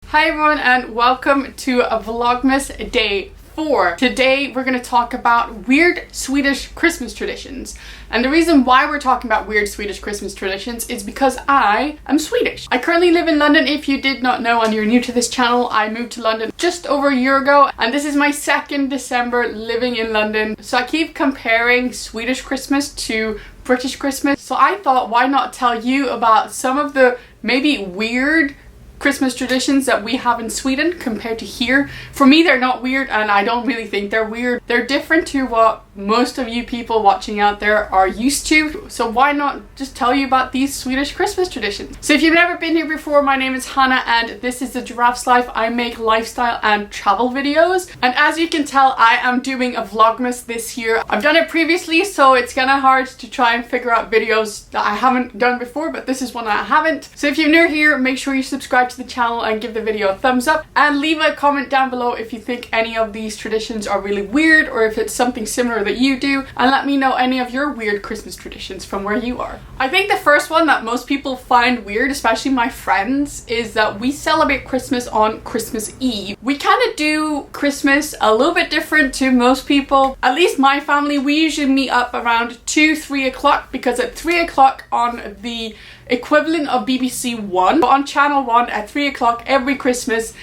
Hi everyone and welcome to a Vlogmas day 4. Today we're going to talk about weird Swedish Christmas traditions. And the reason why we're talking about weird Swedish Christmas traditions is because I am Swedish. I currently live in London. If you did not know and you're new to this channel, I moved to London just over a year ago and this is my second December living in London. So I keep comparing Swedish Christmas to British Christmas. So I thought, why not tell you about some of the maybe weird Christmas traditions that we have in Sweden compared to here. For me, they're not weird and I don't really think they're weird. They're different to what most of you people watching out there are used to. So why not just tell you about these Swedish Christmas traditions? So if you've never been here before, my name is Hannah and this is The Giraffe's Life. I make lifestyle and travel videos. And as you can tell, I am doing a Vlogmas this year. I've done it previously, so it's kind of hard to try and figure out videos that I haven't done before, but this is one that I haven't. So if you're new here, make sure you subscribe to the channel and give the video a thumbs up and leave a comment down below if you think any of these traditions are really weird or if it's something similar that you do, and let me know any of your weird Christmas traditions from where you are. I think the first one that most people find weird, especially my friends, is that we celebrate Christmas on Christmas Eve. We kind of do Christmas a little bit different to most people. At least my family, we usually meet up around 2-3 o'clock because at 3 o'clock on the equivalent of BBC One, on Channel 1 at 3 o'clock every Christmas,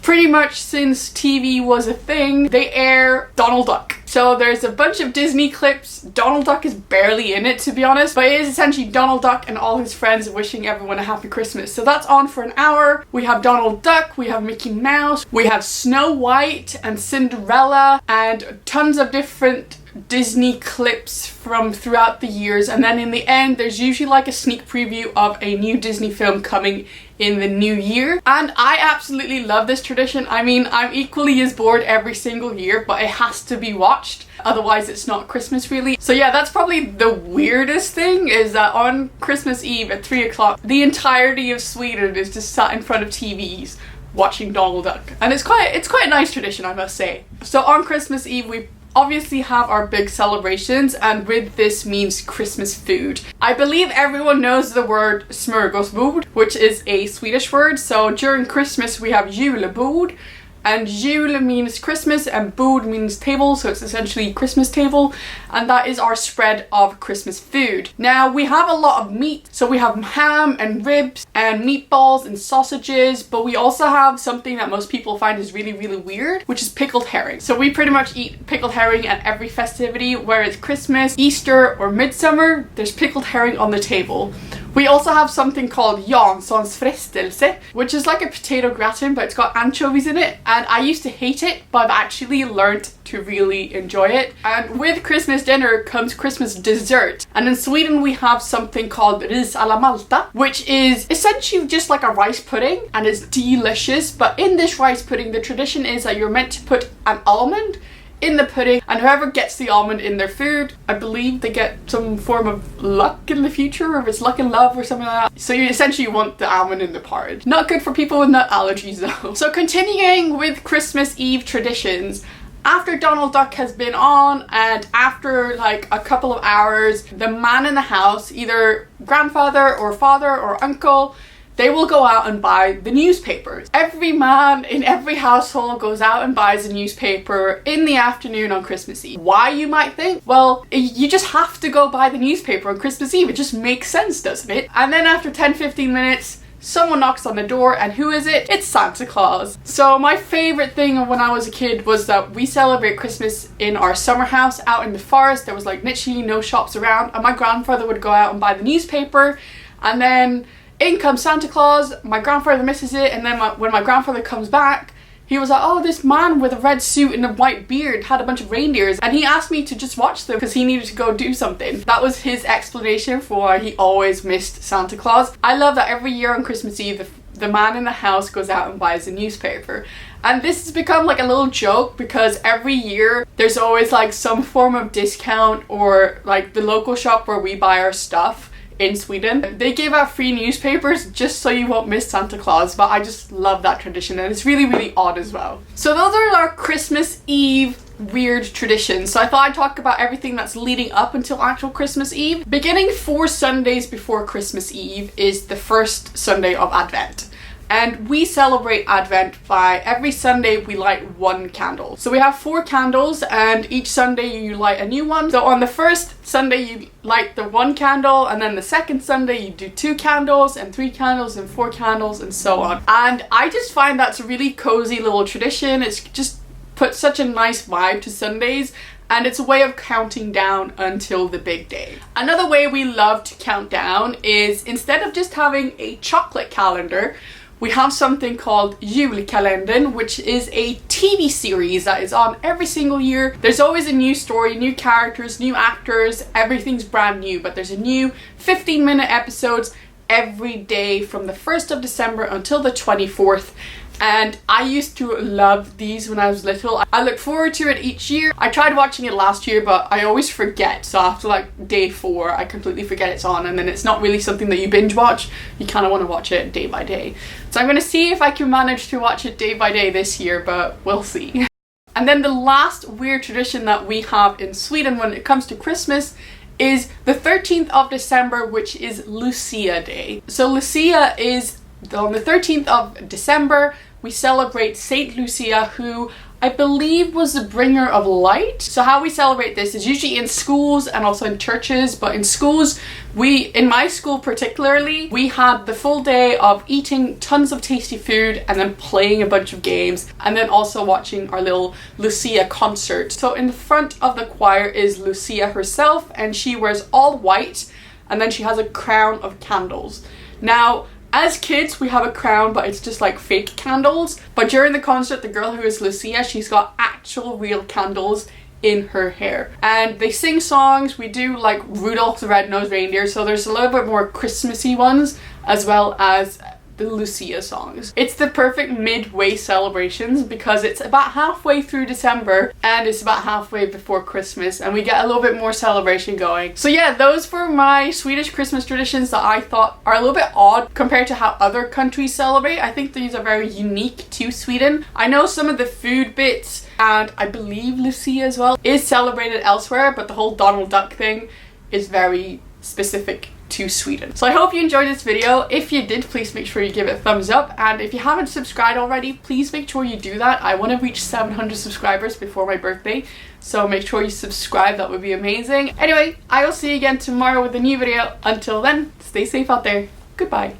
pretty much since TV was a thing, they air Donald Duck. So there's a bunch of Disney clips. Donald Duck is barely in it, to be honest, but it is essentially Donald Duck and all his friends wishing everyone a happy Christmas. So that's on for an hour. We have Donald Duck, we have Mickey Mouse, we have Snow White and Cinderella and tons of different Disney clips from throughout the years, and then in the end there's usually like a sneak preview of a new Disney film coming in the new year. And I absolutely love this tradition. I mean, I'm equally as bored every single year, but it has to be watched, otherwise it's not Christmas really. So yeah, that's probably the weirdest thing, is that on Christmas Eve at 3 o'clock the entirety of Sweden is just sat in front of TVs watching Donald Duck, and it's quite a nice tradition, I must say. So on Christmas Eve we obviously have our big celebrations, and with this means Christmas food. I believe everyone knows the word smörgåsbord, which is a Swedish word. So during Christmas we have julebord, and jul means Christmas and bord means table, so it's essentially Christmas table, and that is our spread of Christmas food. Now we have a lot of meat, so we have ham and ribs and meatballs and sausages, but we also have something that most people find is really weird, which is pickled herring. So we pretty much eat pickled herring at every festivity, whether it's Christmas, Easter or midsummer, there's pickled herring on the table. We also have something called Janssons frestelse, which is like a potato gratin, but it's got anchovies in it. And I used to hate it, but I've actually learned to really enjoy it. And with Christmas dinner comes Christmas dessert. And in Sweden we have something called ris alla Malta, which is essentially just like a rice pudding, and it's delicious. But in this rice pudding, the tradition is that you're meant to put an almond in the pudding, and whoever gets the almond in their food, I believe they get some form of luck in the future, or if it's luck and love or something like that. So you essentially want the almond in the porridge. Not good for people with nut allergies though. So continuing with Christmas Eve traditions, after Donald Duck has been on and after like a couple of hours, the man in the house, either grandfather or father or uncle, they will go out and buy the newspapers. Every man in every household goes out and buys a newspaper in the afternoon on Christmas Eve. Why, you might think? Well, you just have to go buy the newspaper on Christmas Eve. It just makes sense, doesn't it? And then after 10-15 minutes, someone knocks on the door, and who is it? It's Santa Claus. So my favorite thing when I was a kid was that we celebrate Christmas in our summer house out in the forest. There was like literally no shops around, and my grandfather would go out and buy the newspaper, and then in comes Santa Claus. My grandfather misses it, and then when my grandfather comes back, he was like, oh, this man with a red suit and a white beard had a bunch of reindeers, and he asked me to just watch them because he needed to go do something. That was his explanation for why he always missed Santa Claus. I love that every year on Christmas Eve the man in the house goes out and buys a newspaper. And this has become like a little joke because every year there's always like some form of discount, or like the local shop where we buy our stuff in Sweden, they give out free newspapers just so you won't miss Santa Claus. But I just love that tradition, and it's really odd as well. So those are our Christmas Eve weird traditions. So I thought I'd talk about everything that's leading up until actual Christmas Eve. Beginning 4 Sundays before Christmas Eve is the first Sunday of Advent. and we celebrate Advent by every Sunday we light one candle. So we have 4 candles, and each Sunday you light a new one. So on the first Sunday you light the 1 candle, and then the second Sunday you do 2 candles and 3 candles and 4 candles and so on. And I just find that's a really cozy little tradition. It's just put such a nice vibe to Sundays, and it's a way of counting down until the big day. Another way we love to count down is, instead of just having a chocolate calendar, we have something called Julkalendern, which is a TV series that is on every single year. There's always a new story, new characters, new actors, everything's brand new, but there's a new 15-minute episodes every day from the 1st of December until the 24th. And I used to love these when I was little. I look forward to it each year. I tried watching it last year, but I always forget. So after like day 4, I completely forget it's on, and then it's not really something that you binge watch. You kind of want to watch it day by day. So I'm going to see if I can manage to watch it day by day this year, but we'll see. And then the last weird tradition that we have in Sweden when it comes to Christmas is the 13th of December, which is Lucia Day. So Lucia is on the 13th of December. We celebrate Saint Lucia, who I believe was the bringer of light. So how we celebrate this is usually in schools and also in churches, but in schools, in my school particularly, we had the full day of eating tons of tasty food and then playing a bunch of games, and then also watching our little Lucia concert. So in the front of the choir is Lucia herself, and she wears all white, and then she has a crown of candles. Now, as kids, we have a crown, but it's just like fake candles. But during the concert, the girl who is Lucia, she's got actual real candles in her hair. And they sing songs. We do like Rudolph the Red-Nosed Reindeer, so there's a little bit more Christmassy ones, as well as the Lucia songs. It's the perfect midway celebrations because it's about halfway through December and it's about halfway before Christmas, and we get a little bit more celebration going. So yeah, those were my Swedish Christmas traditions that I thought are a little bit odd compared to how other countries celebrate. I think these are very unique to Sweden. I know some of the food bits, and I believe Lucia as well, is celebrated elsewhere, but the whole Donald Duck thing is very specific to Sweden. So I hope you enjoyed this video. If you did, please make sure you give it a thumbs up, and if you haven't subscribed already, please make sure you do that. I want to reach 700 subscribers before my birthday, so make sure you subscribe. That would be amazing. Anyway, I will see you again tomorrow with a new video. Until then, stay safe out there. Goodbye.